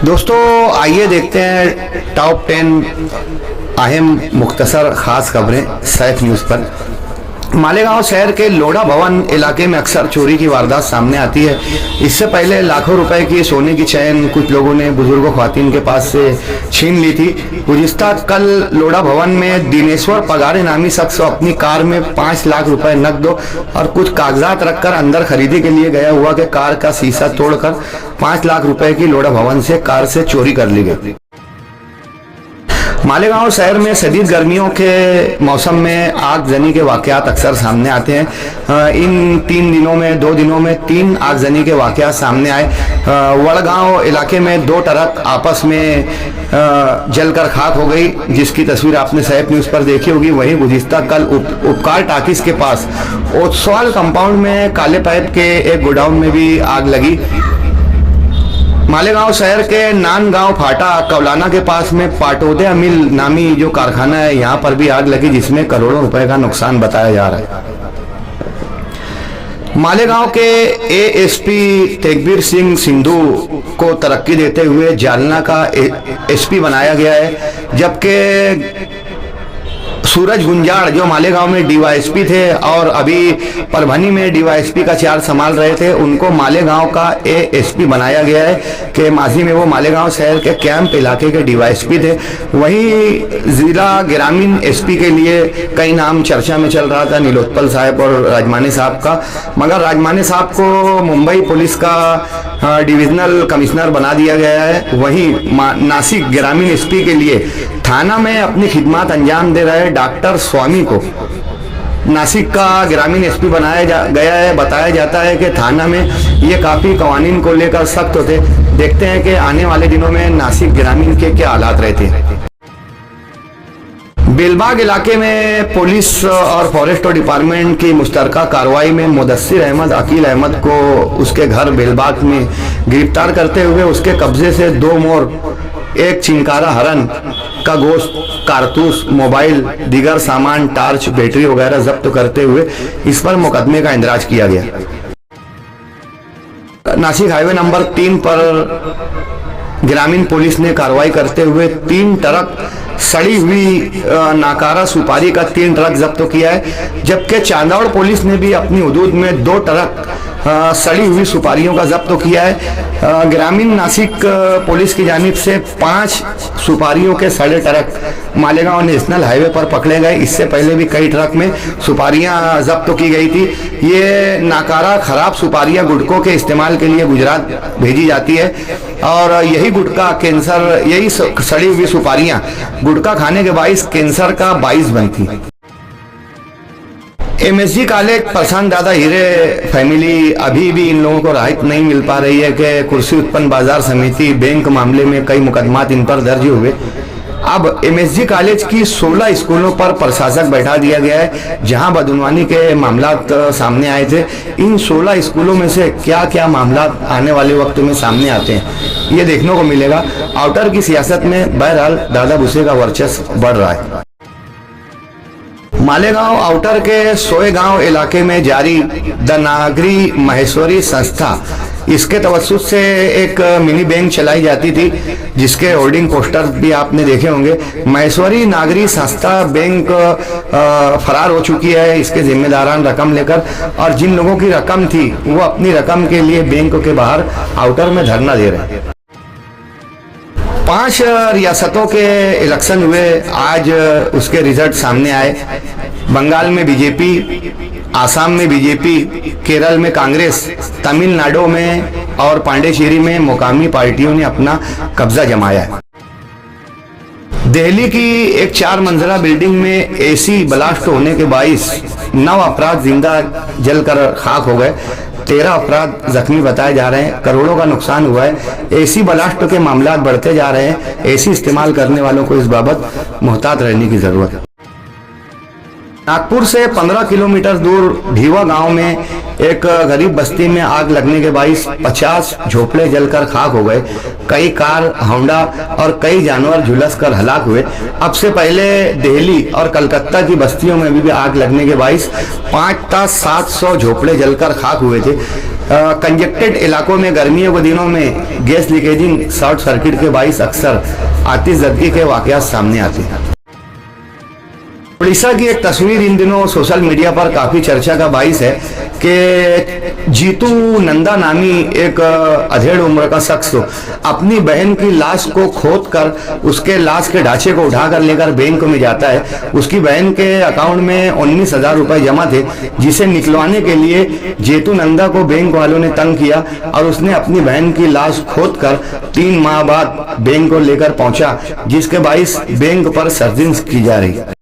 दोस्तों आइए देखते हैं टॉप 10 अहम मुख्तसर खास खबरें सैफ न्यूज़ पर। मालेगांव शहर के लोढ़ा भवन इलाके में अक्सर चोरी की वारदात सामने आती है। इससे पहले लाखों रुपए की सोने की चैन कुछ लोगों ने बुजुर्गों ख्वातीन के पास से छीन ली थी। गुज़िश्ता कल लोढ़ा भवन में दिनेश्वर पगारे नामी शख्स अपनी कार में 5 लाख रुपए नकद और कुछ कागजात रखकर अंदर खरीदी के लिए गया हुआ कि कार का शीशा तोड़कर 5 लाख रुपए की लोढ़ा भवन से कार से चोरी कर ली गई। मालेगांव शहर में शदीद गर्मियों के मौसम में आगजनी के वाकयात अक्सर सामने आते हैं। इन 2 दिनों में 3 आगजनी के वाकयात सामने आए। वड़गांव इलाके में 2 ट्रक आपस में जलकर खाक हो गई, जिसकी तस्वीर आपने सैफ न्यूज़ पर देखी होगी। वहीं गुज़िश्ता कल उपकार टाकिस के पास ओसवाल कंपाउंड में काले पाइप के एक गोडाउन में भी आग लगी। मालेगांव शहर के नानगांव फाटा कौलाना के पास में पाटोदे मिल नामी जो कारखाना है, यहाँ पर भी आग लगी, जिसमें करोड़ों रुपए का नुकसान बताया जा रहा है। मालेगांव के एएसपी तेगबीर सिंह सिंधु को तरक्की देते हुए जालना का एसपी बनाया गया है, जबकि सूरज गुंजाड़ जो मालेगांव में डीवाईएसपी थे और अभी परभनी में डीवाईएसपी का चार्ज संभाल रहे थे, उनको मालेगांव का एएसपी बनाया गया है कि माजी में वो मालेगांव शहर के कैंप इलाके के डीवाईएसपी थे। वहीं जिला ग्रामीण एसपी के लिए कई नाम चर्चा में चल रहा था, नीलोत्पल साहब और राजमानी साहब का, मगर राजमानी साहब को मुंबई पुलिस का डिविजनल कमिश्नर बना दिया गया है। वहीं नासिक ग्रामीण एसपी के लिए थाना में अपनी खिदमत अंजाम दे रहे डॉक्टर स्वामी को नासिक का ग्रामीण एसपी बनाया गया है। बताया जाता है कि थाना में ये काफ़ी कवानीन को लेकर सख्त होते। देखते हैं कि आने वाले दिनों में नासिक ग्रामीण के क्या हालात रहते हैं। बेलबाग इलाके में पुलिस और फॉरेस्ट डिपार्टमेंट की मुश्तरका कार्रवाई में मुदस्सिर अहमद अकील अहमद को उसके घर बेलबाग में गिरफ्तार करते हुए उसके कब्जे से 2 मोर, एक चिंकारा हरन का गोश्त, कारतूस, मोबाइल, दीगर सामान, टार्च, बैटरी वगैरह जब्त करते हुए इस पर मुकदमे का इंदराज किया गया। नासिक हाईवे नंबर 3 पर ग्रामीण पुलिस ने कार्रवाई करते हुए 3 ट्रक सड़ी हुई नाकारा सुपारी का 3 ट्रक जब्त किया है, जबकि चांदौड़ पुलिस ने भी अपनी हदूद में 2 ट्रक सड़ी हुई सुपारियों का जब्त किया है। ग्रामीण नासिक पुलिस की जानिब से 5 सुपारियों के सड़े ट्रक मालेगांव नेशनल हाईवे पर पकड़े गए। इससे पहले भी कई ट्रक में सुपारियां जब्त की गई थी। ये नाकारा खराब सुपारियां गुटखों के इस्तेमाल के लिए गुजरात भेजी जाती है और यही गुटखा कैंसर, यही सड़ी हुई सुपारियां गुटखा खाने के बाइस कैंसर का बाइस बनती। एमएसजी कॉलेज प्रशांत दादा हीरे फैमिली अभी भी इन लोगों को राहत नहीं मिल पा रही है कि कुर्सी उत्पन्न बाजार समिति बैंक मामले में कई मुकदमात इन पर दर्ज हुए। अब एमएसजी कॉलेज की 16 स्कूलों पर प्रशासक बैठा दिया गया है, जहां बदउनवानी के मामलात सामने आए थे। इन 16 स्कूलों में से क्या क्या मामलात आने वाले वक्त में सामने आते हैं, ये देखने को मिलेगा। आउटर की सियासत में बहरहाल दादा भूसे का वर्चस्व बढ़ रहा है। मालेगांव आउटर के सोएगांव इलाके में जारी द नागरी महेश्वरी संस्था, इसके तवस्सुस से एक मिनी बैंक चलाई जाती थी, जिसके होर्डिंग पोस्टर भी आपने देखे होंगे। महेश्वरी नागरी संस्था बैंक फरार हो चुकी है इसके जिम्मेदारान रकम लेकर, और जिन लोगों की रकम थी वो अपनी रकम के लिए बैंक के बाहर आउटर में धरना दे रहे हैं। 5 रियासतों के इलेक्शन हुए, आज उसके रिजल्ट सामने आए। बंगाल में बीजेपी, आसाम में बीजेपी, केरल में कांग्रेस, तमिलनाडु में और पांडेचेरी में मुकामी पार्टियों ने अपना कब्जा जमाया है। दिल्ली की एक 4 मंजिला बिल्डिंग में एसी ब्लास्ट होने के बाइस 9 अपराध जिंदा जलकर खाक हो गए। 13 अपराध जख्मी बताए जा रहे हैं। करोड़ों का नुकसान हुआ है। एसी ब्लास्ट के मामलात बढ़ते जा रहे हैं। एसी इस्तेमाल करने वालों को इस बाबत मुहतात रहने की जरूरत है। नागपुर से 15 किलोमीटर दूर ढीवा गांव में एक गरीब बस्ती में आग लगने के बाइस 50 झोपड़े जलकर खाक हो गए। कई कार, होंडा और कई जानवर झुलस कर हलाक हुए। अब से पहले दिल्ली और कलकत्ता की बस्तियों में भी आग लगने के बाइस 5 था 700 झोपड़े जलकर खाक हुए थे। कंजेक्टेड इलाकों में गर्मियों के दिनों में गैस लीकेजिंग, शॉर्ट सर्किट के बाइस अक्सर आतिशबाजी के वाकयात सामने आते हैं। उड़ीसा की एक तस्वीर इन दिनों सोशल मीडिया पर काफी चर्चा का बाइस है कि जीतू नंदा नामी एक अधेड़ उम्र का शख्स अपनी बहन की लाश को खोद कर उसके लाश के ढांचे को उठाकर लेकर बैंक में जाता है। उसकी बहन के अकाउंट में 19,000 रुपए जमा थे, जिसे निकलवाने के लिए जीतू नंदा को बैंक वालों ने तंग किया और उसने अपनी बहन की लाश खोद कर 3 माह बाद बैंक को लेकर पहुंचा, जिसके बाइस बैंक पर सर्जिंस की जा रही है।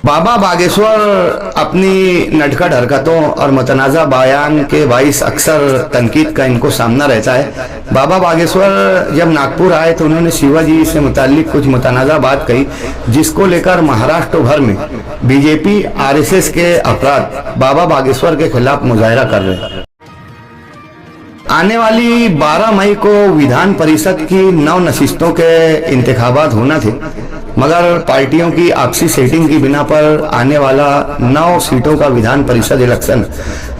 बाबा बागेश्वर अपनी नटखट हरकतों और मुतनाज़ा बयान के बाइस अक्सर तनकीद का इनको सामना रहता है। बाबा बागेश्वर जब नागपुर आए तो उन्होंने शिवाजी से मुताल्लिक कुछ मुतनाज़ा बात कही, जिसको लेकर महाराष्ट्र भर में बीजेपी आरएसएस के अफराद बाबा बागेश्वर के खिलाफ मुजाहरा कर रहे हैं। आने वाली 12 मई को विधान परिषद की 9 नशिस्तों के इंतखाबात होना थे, मगर पार्टियों की आपसी सेटिंग की बिना पर आने वाला 9 सीटों का विधान परिषद इलेक्शन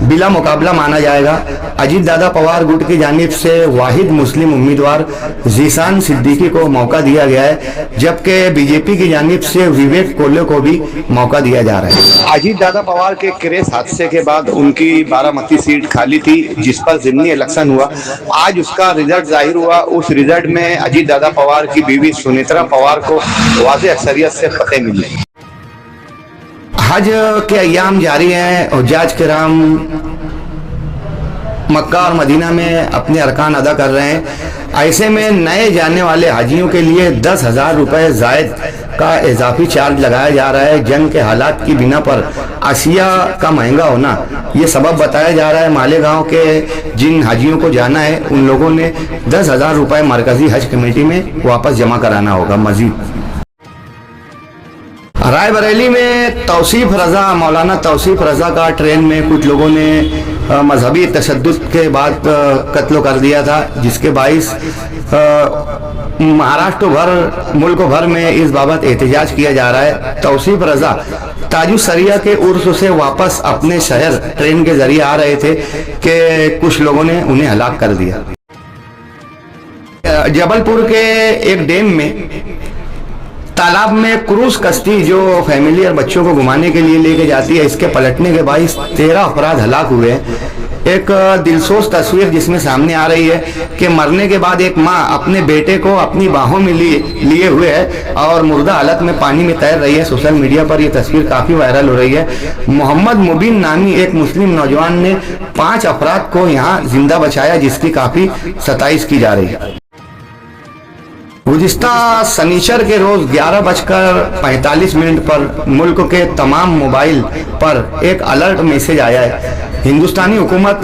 बिला मुकाबला माना जाएगा। अजीत दादा पवार गुट की जानिब से वाहिद मुस्लिम उम्मीदवार जीशान सिद्दीकी को मौका दिया गया है, जबकि बीजेपी की जानिब से विवेक कोल्ले को भी मौका दिया जा रहा है। अजीत दादा पवार के क्रेस हादसे के बाद उनकी बारामती सीट खाली थी, जिस पर जिमनी इलेक्शन हुआ। आज उसका रिजल्ट जाहिर हुआ। उस रिजल्ट में अजीत दादा पवार की बीवी सुनेत्रा पवार को वाज़ेह अक्सरियत से फतेह मिली। हज के अय्याम जारी हैं और हुज्जाज किराम मक्का और मदीना में अपने अरकान अदा कर रहे हैं। ऐसे में नए जाने वाले हाजियों के लिए 10,000 रुपए जायद का इजाफी चार्ज लगाया जा रहा है। जंग के हालात की बिना पर अशिया का महंगा होना ये सबब बताया जा रहा है। मालेगांव के जिन हाजियों को जाना है उन लोगों ने 10,000 रुपए मरकजी हज कमेटी में वापस जमा कराना होगा। मजीद रायबरेली में तौसीफ रजा, मौलाना तौसीफ रजा का ट्रेन में कुछ लोगों ने मजहबी तशद्दुद के बाद कत्ल कर दिया था, जिसके बाइस महाराष्ट्र भर, मुल्क भर में इस बाबत एहतजाज किया जा रहा है। तौसीफ रजा ताजुसरिया के उर्स से वापस अपने शहर ट्रेन के जरिए आ रहे थे कि कुछ लोगों ने उन्हें हलाक कर दिया। जबलपुर के एक डैम में तालाब में क्रूज कश्ती जो फैमिली और बच्चों को घुमाने के लिए लेके जाती है, इसके पलटने के बाद 13 अफराद हलाक हुए हैं। एक दिलसोज तस्वीर जिसमें सामने आ रही है कि मरने के बाद एक माँ अपने बेटे को अपनी बाहों में लिए हुए है और मुर्दा हालत में पानी में तैर रही है। सोशल मीडिया पर यह तस्वीर काफी वायरल हो रही है। मोहम्मद मुबीन नामी एक मुस्लिम नौजवान ने 5 अफराद को यहाँ जिंदा बचाया, जिसकी काफी सताइश की जा रही है। गुज़िश्ता शनिचर के रोज 11:45 पर मुल्क के तमाम मोबाइल पर एक अलर्ट मैसेज आया है। हिंदुस्तानी हुकूमत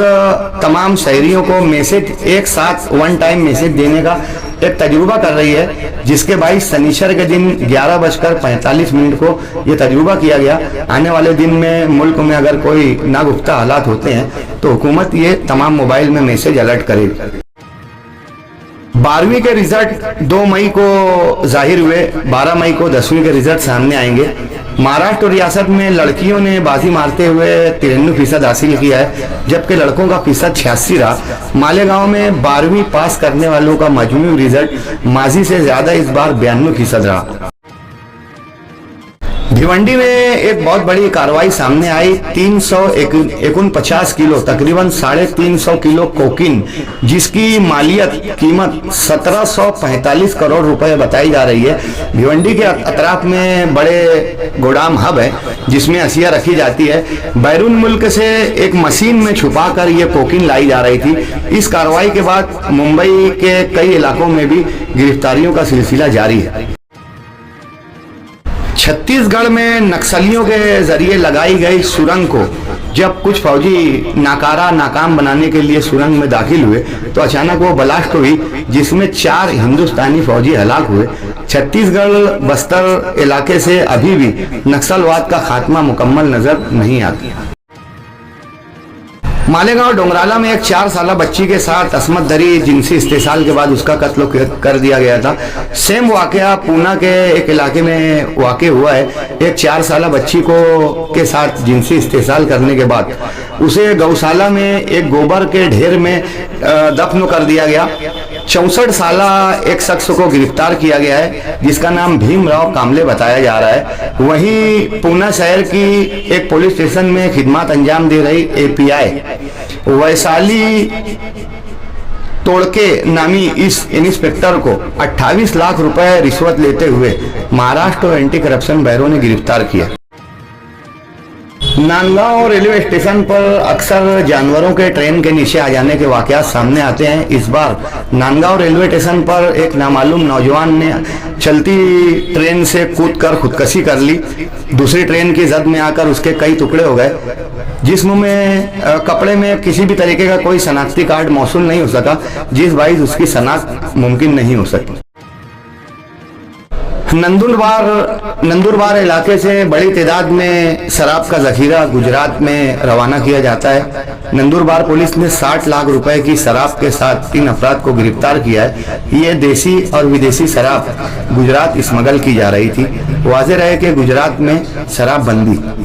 तमाम शहरियों को मैसेज एक साथ वन टाइम मैसेज देने का एक तजुर्बा कर रही है, जिसके बाइस शनिचर के दिन 11:45 को ये तजुर्बा किया गया। आने वाले दिन में मुल्क में अगर कोई नागुफ्ता हालात होते हैं तो हुकूमत ये तमाम मोबाइल में मैसेज अलर्ट करेगी। 12वीं के रिजल्ट 2 मई को जाहिर हुए। 12 मई को 10वीं के रिजल्ट सामने आएंगे। महाराष्ट्र रियासत में लड़कियों ने बाजी मारते हुए 93% हासिल किया है, जबकि लड़कों का फीसद 86 रहा। मालेगांव में 12वीं पास करने वालों का मजमूई रिजल्ट माजी से ज्यादा इस बार 92% रहा। भिवंडी में एक बहुत बड़ी कार्रवाई सामने आई। 349 किलो, तकरीबन 350 किलो कोकीन, जिसकी मालियत कीमत 1745 करोड़ रुपए बताई जा रही है। भिवंडी के अतराफ में बड़े गोदाम हब है जिसमें अशिया रखी जाती है। बैरून मुल्क से एक मशीन में छुपाकर ये कोकीन लाई जा रही थी। इस कार्रवाई के बाद मुंबई के कई इलाकों में भी गिरफ्तारियों का सिलसिला जारी है। छत्तीसगढ़ में नक्सलियों के जरिए लगाई गई सुरंग को जब कुछ फौजी नाकाम बनाने के लिए सुरंग में दाखिल हुए तो अचानक वो ब्लास्ट हुई, जिसमें 4 हिंदुस्तानी फौजी हलाक हुए। छत्तीसगढ़ बस्तर इलाके से अभी भी नक्सलवाद का खात्मा मुकम्मल नजर नहीं आता। मालेगांव डोंगराला में एक 4 साला बच्ची के साथ असमत दरी जिनसी इस्तेसाल के बाद उसका कत्ल कर दिया गया था। सेम वाकया पूना के एक इलाके में वाक़ हुआ है। एक 4 साला बच्ची के साथ जिनसी इस्तेसाल करने के बाद उसे गौशाला में एक गोबर के ढेर में दफन कर दिया गया। 64 साला एक शख्स को गिरफ्तार किया गया है जिसका नाम भीमराव कामले बताया जा रहा है। वहीं पूना शहर की एक पुलिस स्टेशन में खिदमत अंजाम दे रही एपीआई वैशाली तोड़के नामी इस इंस्पेक्टर को 28 लाख रुपए रिश्वत लेते हुए महाराष्ट्र एंटी करप्शन ब्यूरो ने गिरफ्तार किया। नांदगांव रेलवे स्टेशन पर अक्सर जानवरों के ट्रेन के नीचे आ जाने के वाकयात सामने आते हैं। इस बार नांदगांव रेलवे स्टेशन पर एक नामालूम नौजवान ने चलती ट्रेन से कूदकर खुदकुशी कर ली। दूसरी ट्रेन की जद में आकर उसके कई टुकड़े हो गए। जिस्म में कपड़े में किसी भी तरीके का कोई शनाख्ती कार्ड मौसूल नहीं हो सका, जिस बाइस उसकी शनाख्त मुमकिन नहीं हो सकी। नंदुरबार इलाके से बड़ी तादाद में शराब का जखीरा गुजरात में रवाना किया जाता है। नंदुरबार पुलिस ने 60 लाख रुपए की शराब के साथ 3 अफराद को गिरफ्तार किया है। ये देसी और विदेशी शराब गुजरात स्मगल की जा रही थी। वाज़ेह रहे कि गुजरात में शराब बंदी